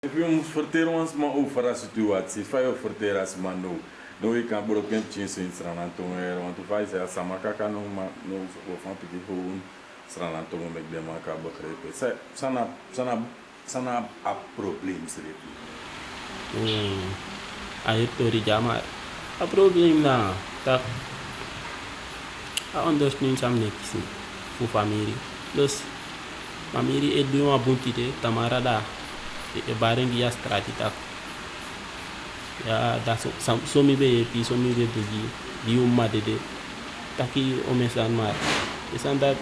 If je moet vertellen ons maar over de situatie, van je vertellen ons maar nou. Nou ik kan broken change in Sranan tongen, want toen wij zeggen samen kan nou maar nou van piti gewoon Sranan tongen met dem kan begrijpen. Sana a probleem serieus. Ayer tori jama a problem na tak a understand sam nekisi fu family plus family e duma buntite tamara da e barengi ya strati tak ya da so mi be pi so mi be di umma de taki o mesan mar esandat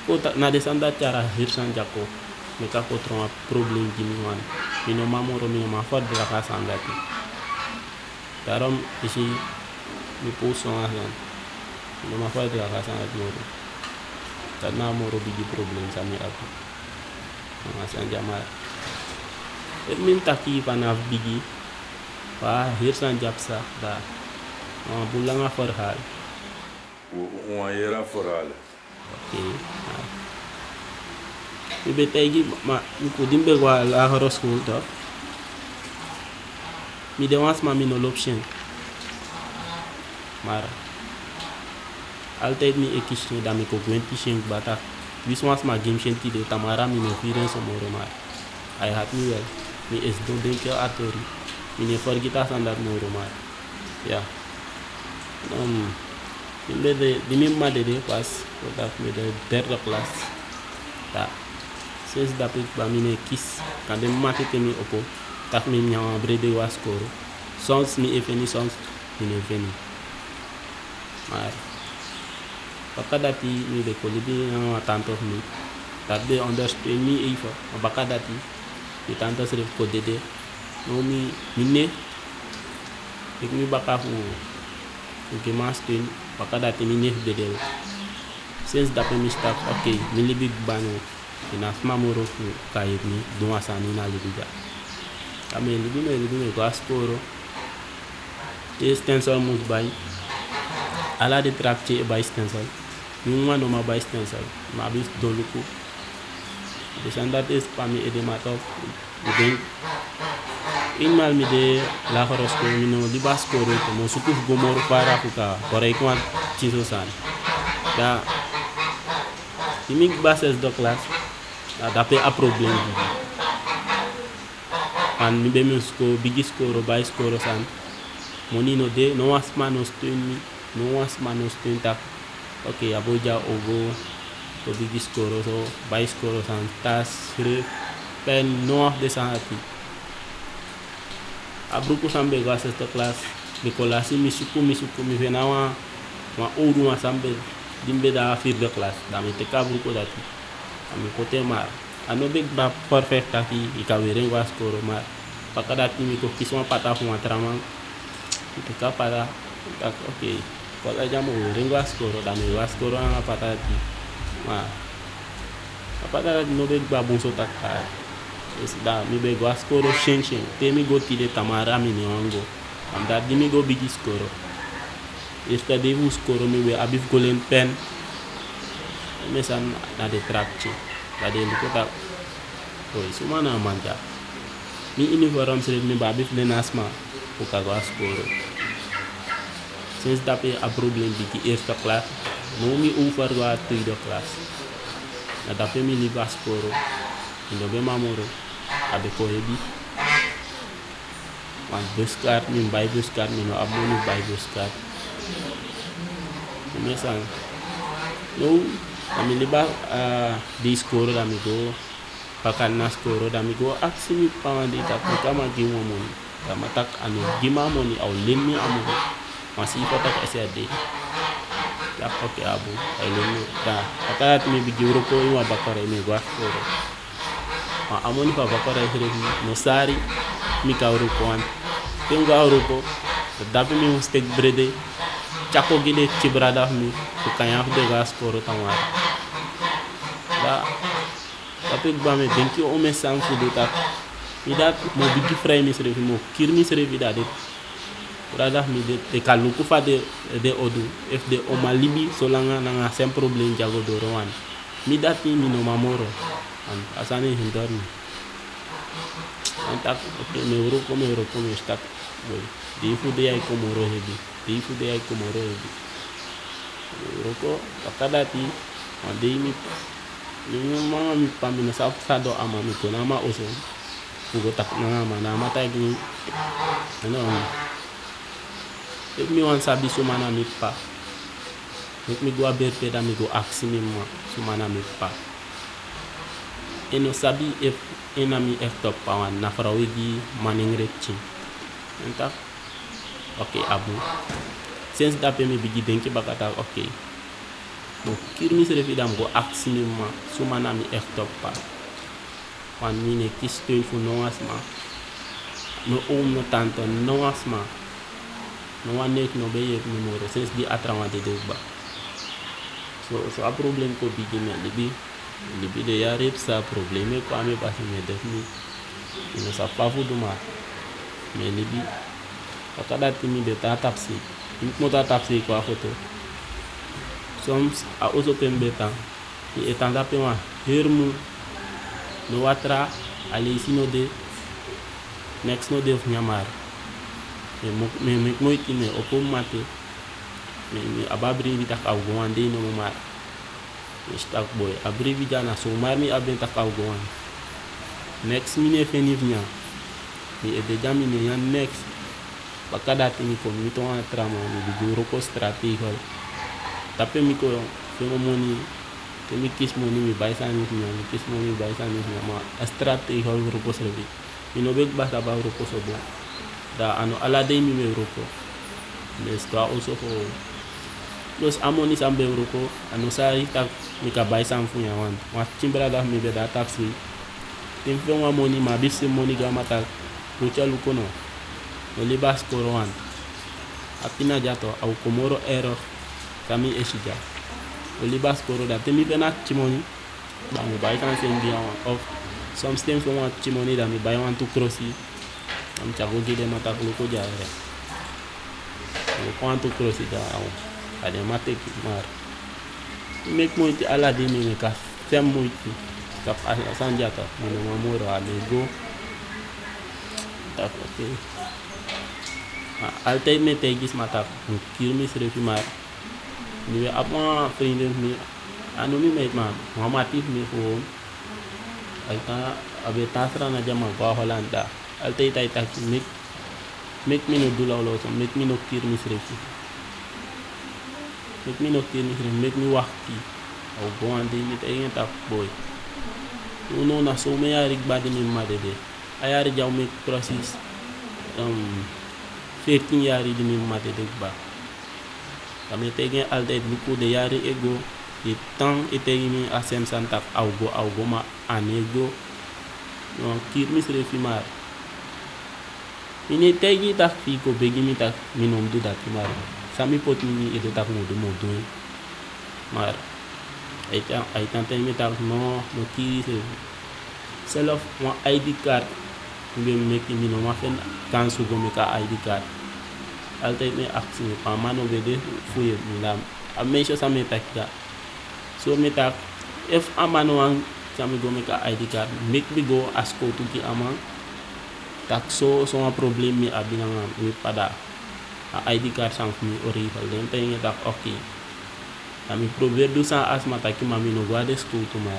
ko na desanda cara hirsan jako meka ko tron problem gini wan mino mamoro mino ma fod de la casa andati darom isi mi puso asan mino ma fod de la casa andati moro karena moro bigi problem sami aku asan jamar min taki pana bigi pa hirsan japsa da bulanga verhaal Yere verhaal. Okay. Ibe tegi ma ko dimbe wa la horoscope to mi de wans ma mi no l'option mar altijd mi ekishin da mi ko gwenti shin bata bis wans ma game shin ti de tamara mi no firen so moro mar I had me well mi es do denken atori mi ne forgita standard moro mar ya Imbe de dimimma de pas dat me de derde klas ta since dapit ba mine kis kan de mate temi opo tak mi nyama brede was koro sons mi efeni sons mi veni maar bakadati mi de kolibi na tanto mi dat de understand mi even bakadati mi tanto sref ko dede no mi mine ik mi bakafu ke mastin bakadati mi nef bedel since dape mi start okay mi libi banu ina mamoro fu kayit ni duma sani na libi ja ame libi me ko asporo stencil mus bay ala de trapche bay stencil mi no ma bay stencil ma bis doluku de sandates pami ede matop de in mal mi de la horoscope mi no libas koro to mo sukuf gomor para puka korek wan chiso san da imig bases do class dape a problem an mi be musko bigis koro bais koro san moni no de no was manos tak okay aboja ogo to bigis koro so bais koro san tas pen no de sanati abruku sambe gases to class mi kolasi mi suku mi venawa ma ouru ma sambe dimbe da fir de class da mi te kabruku dati ami kote mar ano big ba perfect taki ikawere was koro mar pakadati mi ko kiswa pata fu matrama itu kapara tak okay kala jamu was koro da mi was koro na patati ma apada no big ba bonso takka da mi be go askoro shenchen te mi go tide tamara mi ni ongo am da di mi go bigi skoro esta de bu skoro mi be abif golen pen mesan na de trapche da de ko ta oi sumana manja mi uniform sere mi ba abif len asma ko ka go askoro since dape a problem bigi eerste class no mi over go a tweede class na dape mi li askoro ndo be mamoro abe ko hebi wan buskar min bay buskar min aboni bay buskar mesan no ami liba di skoro da mi go pakan na skoro da mi go aksi mi pawandi ta kama gimo mon kama tak anu gima moni aw lenmi amu masih patak SAD ya oke abu ay lenmi da patat mi bigiro ko wa bakare mi go skoro ma amoni pa bakara hiremi no Sari mi ka urukoan tengo uruko dabe mi mustek brede chako gile chibrada mi ko kanya de gas koro tamar da tapi ba me denki o me sang fu de tak mi dat mo bigi frame mi sere mo kirmi sere vida de brada mi de kaluku fa de odu if de o malibi solanga na sem problem jago do rowan mi dat mi no mamoro asane hindormi tak oke me Europa me stak boy di fu de ay komoro hebi Europa akadati ande mi mama mi pamina sa do ama mi ko na ma oso ugo tak na ma na mata gi ano mi wan sabi sumana mi pa mi go aberte da mi go aksi mi ma sumana mi pa eno sabi if enami eftop pawan na farawigi maning rechi entak oke abu since dape mi bigi denki bakata oke mo kirmi se refidam go aksi mi ma sumana mi eftop pa wan mi ne kisteun fu no asma no no tanto no asma no wan nek no be yek numero since di atrawa de ba so a problem ko bigi me libi de yare sa problème ko ame passé me def ni ino sa pafu duma me libi akada timi de ta tapsi mo ta tapsi ko a photo soms a oso pembeta ni etanda pema hermu no watra ali sino de next no de nyamar me moiti me opo mate me ababri vitak au goande no mar stak boy abri vijana so marmi abin takaw goan next mine fenivnya mi e deja mine yan next bakada tini ko mi to tramo mi di Europa strategical tapi mi ko fenomoni te mi kis moni mi baisan ni ma strategical Europa servi mi no beg basta ba Europa so bo da ano ala de mi Europa les to also ko los amoni sambe Europa ano sai tak mi ka baisan fu ya wan wa chimbra da mi be da taxi tim fe wa moni ma bisi moni ga mata ko chalu kono no libas korowan apina jato au komoro error kami esija o libas koro da temi pena chimoni ba mi baisan sen dia of some stems for one chimoni da mi bai wan to crossi am chago gide mata ko jare ko wan to crossi da au ade mate ki mar make moiti ala de mi ka tem moiti kap sanjata mi no mamoro ale go tak oke altay me tegis mata kirmi srefi mar ni apa friend mi anu mi met man mamatif mi ho alta abe tasra na jama ba holanda altay tay tak make mi no dulaw lo so make mi no kirmi srefi make mi no kirmi srefi make mi wakti au go ande mi tay tak boy uno na so me yarik badi mi madede ayari jaw mi process 14 yari di mi madede ba kami tegen alde buku de yari ego di tang itegi mi asem santak au go ma anego no kirmi srefi mar ini tegi tak fi ko begi mi tak minom du dat mar sami pot mi ede tak modu mar aitan tegi mi tak no kiri self mo ID card be meki mi no ma fen kansu go me ka ID card altay me aksi pa mano bede fuye mi lam a mesho sa me takda so me tak if amano ang sami go me ka ID card make me go asko to ki amang tak so a problem mi abinang mi pada a ID card sang mi original den tay tak okay kami proverdu sa asma taki mami no guade school to mar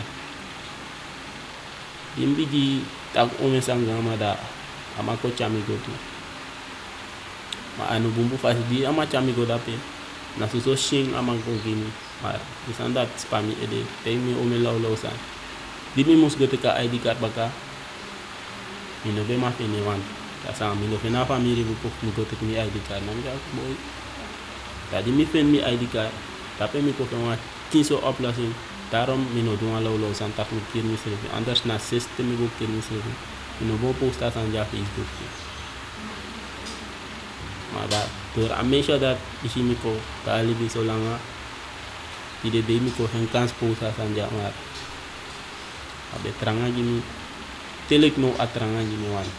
dimbi di tak ome sangama da ama ko chami go tu ma anu bumbu fas di ama chami go dape na so shing ama go gini mar isanda spami ede temi ome law san dimi mus gote ka ID card baka mino be ma fini wan ta sa mino fena family bu pok mi gote mi ID card na mi ka boy tadi mi fen mi ID card tapi mi ko fena kinso uploading darom mino duma law san tak mi kirmi servi anders na system mi go kirmi servi mino bo posta san ja Facebook mada tur amesha dat isi mi ko kali bi solanga ide de mi ko henkans posta san ja mar abe tranga gimi telek no atranga gimi wan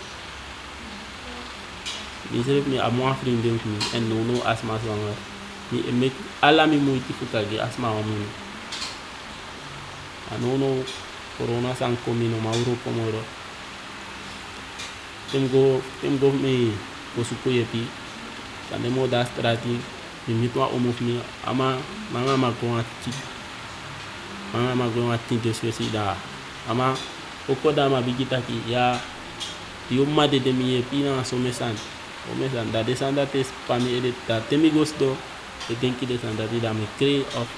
mi servi mi amwa frindem mi en no asma swanger mi emek ala mi muiti futagi asma wamun anono corona sang komino mauro pomoro tem go me posuku yepi kande mo da strati mi mitwa omof mi ama manga magro ati de da ama okoda ma bigitaki ya yo made de mi yepi na so mesan o mesan da desanda tes pami edit da temi gosto e denki desanda di da me cree of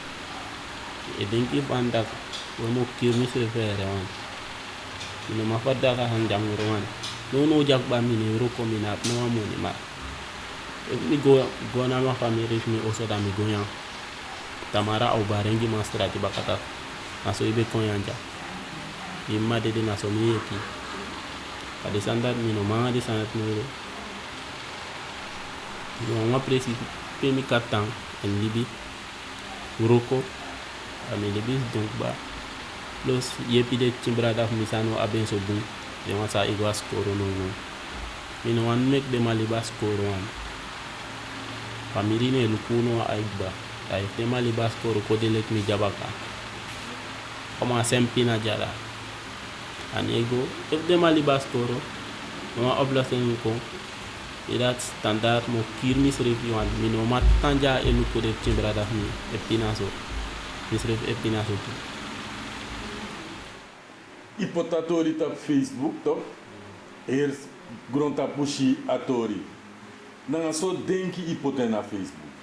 e denki banda wo mo kirmi se fere wan no ma fadda ka han jam wan no jak ba mi ne ro kombinat no amoni ma mi go na ma famille mi oso da mi gonya tamara au barengi mastrati bakata aso ibe konyanja imma de na so mi yeki ade sanda mi no ma de sanat no ma presi pe mi katan en libi uroko ami libi donc ba plus yepi de timbrada misano aben so bu de wasa igwas koro no mi no wan mek de malibas koro wan family ne lukuno aigba ay te malibas koro ko de lek mi jabaka koma sempina jara an ego if de malibas koro no oblasen ko idat standard mo kirmis reviwan mi no mat tanja e luko de timbrada mi epinaso misref epinaso Ipotatori tap Facebook top er gronta pushi atori nanga so denki ipoten na Facebook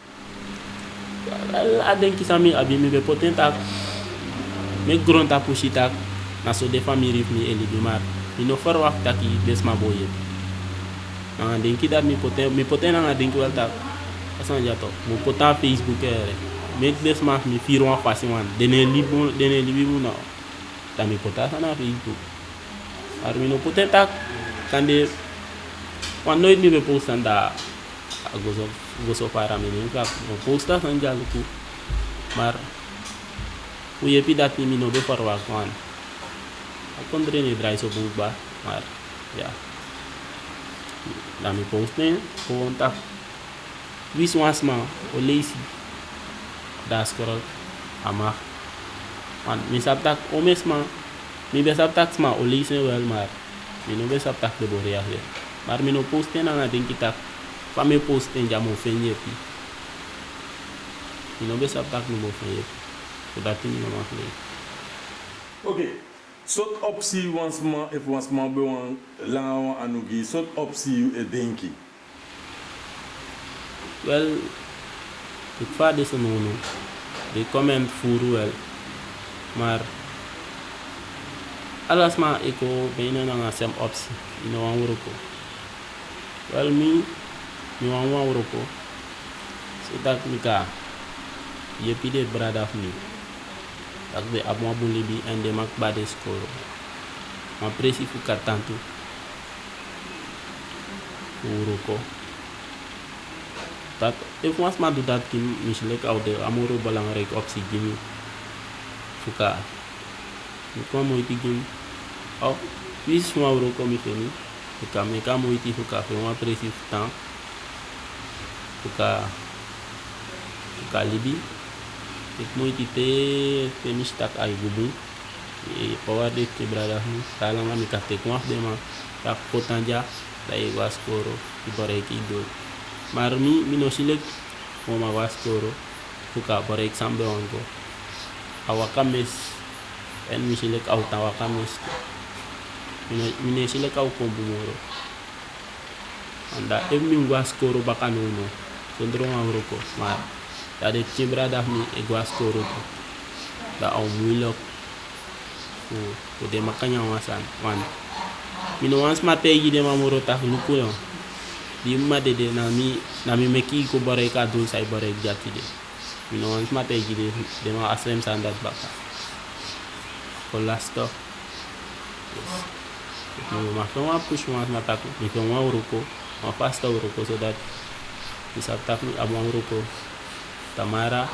a denki sami abi mi be poten tak me gronta pushi tak na so de famille mi eli bi mar mi no for wax taki desma boye nanga denki dat mi poten nanga denki wel tak asan jato mo poten Facebook ere me desma mi firwa fasiwan dene libi mu na tami pota sana Facebook armino potenta kande quando mi be postanda gozo para mini ka posta sanja luku mar uye pidat mi no be farwa kwan akondre ni drai so bugba mar ya dami posten konta wiswasma o leisi da scroll ama man mi saptak o mesma mi be saptak sma o leisen wel mar mi no be saptak de boria he mar mi no posten na denki tak pa me posten jamo fenye pi mi no be saptak no mo fenye so dat mi no ma play okay sot opsi wansma if wansma be wan langa anugi sot opsi e denki well ik fa de so no de comment furu wel maar alasma eko bena na sem opsi ino wan wuroko well mi wan wuroko so dat mi ka yepi de brada of mi tak de abwa bu libi ende mak bade skoro ma presi fu katantu wuroko tak if was ma do dat kim mislek au de amoro balang rek opsi gimi fuka ni como iti gim oh wis mo ro ko mi feni fuka me ka mo iti fuka fe mo presi tan fuka libi ik mo iti te mistak ay gubu e power de quebrada ni sala nga mi ka te ko de ma ta potanja dai waskoro ibore ki do mar mi no silek mo ma waskoro fuka bore example ongo awakamis en misilek au tawakamis mine silek au kombumoro anda emi waskoro bakanuno sondro ngawroko mar tade tibrada mi e waskoro da au mulok ko de makanya wasan wan mino wans mate yi de mamoro ta luko yo di made de na mi meki ko bare ka dul sai bare jati de mino wans mate yi de ma asrem sandat baka kolasto no ma fama push ma mataku mi fama uruko ma pasta uruko so that bisa tak mi abang uruko tamara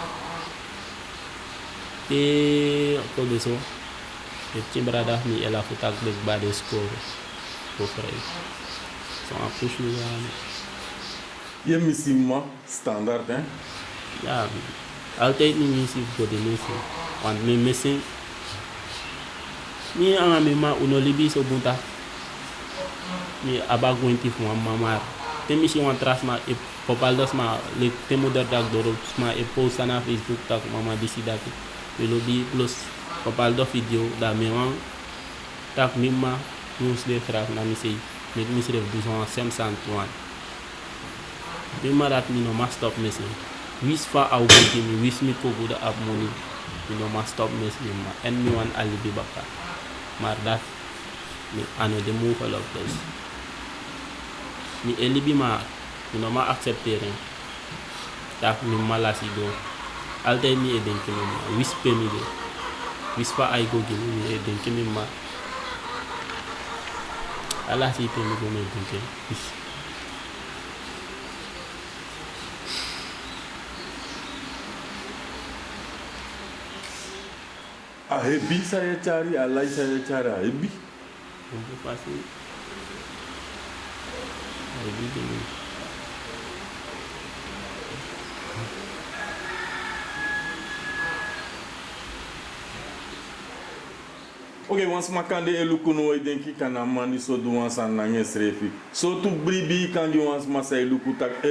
te ko deso e berada mi ela futak de bade score ko frei so a push mi ye misima standard hein ja altijd ni misi ko de misi want me missing ni anga me ma uno libi so bunta mi abaguenti fu mamar temi si wan tras ma e popaldos ma le temo der dag doro ma e post na Facebook tak mama decida que pelo bi plus popaldo video da me wan tak mimma nous de frère na mi sei met mi sref 251 mimma dat mi no ma stop mes wis fa au beti mi wis mi ko guda ab money mi no ma stop mes mimma en mi wan alibi baka maar dat mi ano de mo fall of this mi elibi ma mi no ma accepter tak mi mala si do alte mi e denke mi ma wis pe mi de wis fa ay go gini mi e denke mi ma ala si pe mi go me denke wis A hebi saya cari, alai saya cara hebi. Itu pasti. Hebi gini. Ok, once makande elukuno I denki kana mandi so do once an nange srefi. So tu bribi kandi once masa eluku tak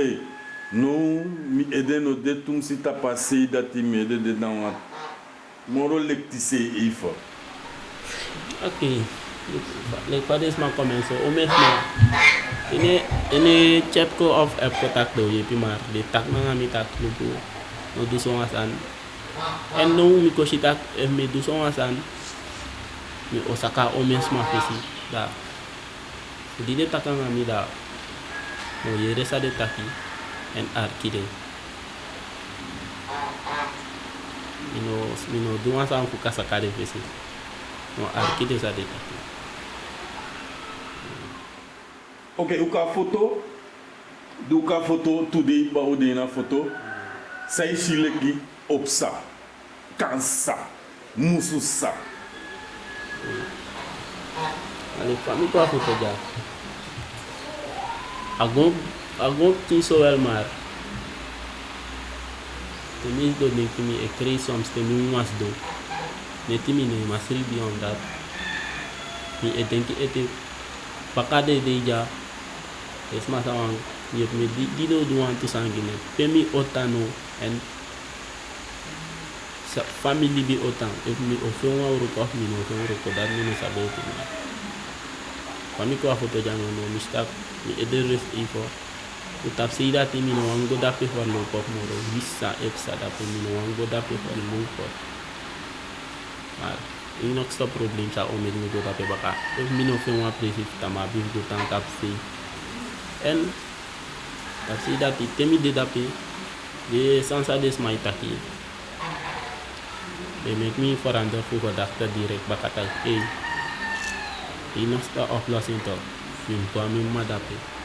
no mi ede no de tum si ta passé dati mi ede de dan wat. Moro lectise ifo. Ok. Le pades ma comenzó o mesmo. Ini chapko of tak do yepi mar de tak na mi tak lugu. No do so asan. En no mi ko tak me do so asan. Mi osaka o mesmo fesi da. Di de takanga mi da. No yere sa de taki en arkide. Mino dua sa ku kasaka de fesi. No arkide sa de taki. Ok, uka foto today ba ode na foto. Sai sileki opsa. Kansa. Mususa. Ale fami ko foto ja. Agon ti so el mar. Temi do ne kimi e crei soms temi mas do. Ne timi ne masri beyond that. Mi e denki ete pakade de ja. Es masawang yep me dido do want to sangine. Pemi otano and family bi otan. If me ofon wa ro ko mi no ofon ro ko dat mi no sabo ko. Fami ko foto ja no mistake mi e de rest info. Utap sida ti mi no wango dape for lo pop moro visa epsa dape mi no wango dape for lo pop. Mar inox stop problem sa o me no do dape baka. If mi no ofon wa presit tama bi go tan tap si. En tap sida ti temi de dape de sansa des mai taki. They make me for under for doctor direct bakatai. Inox sta oplossing to. Min pa mi madape.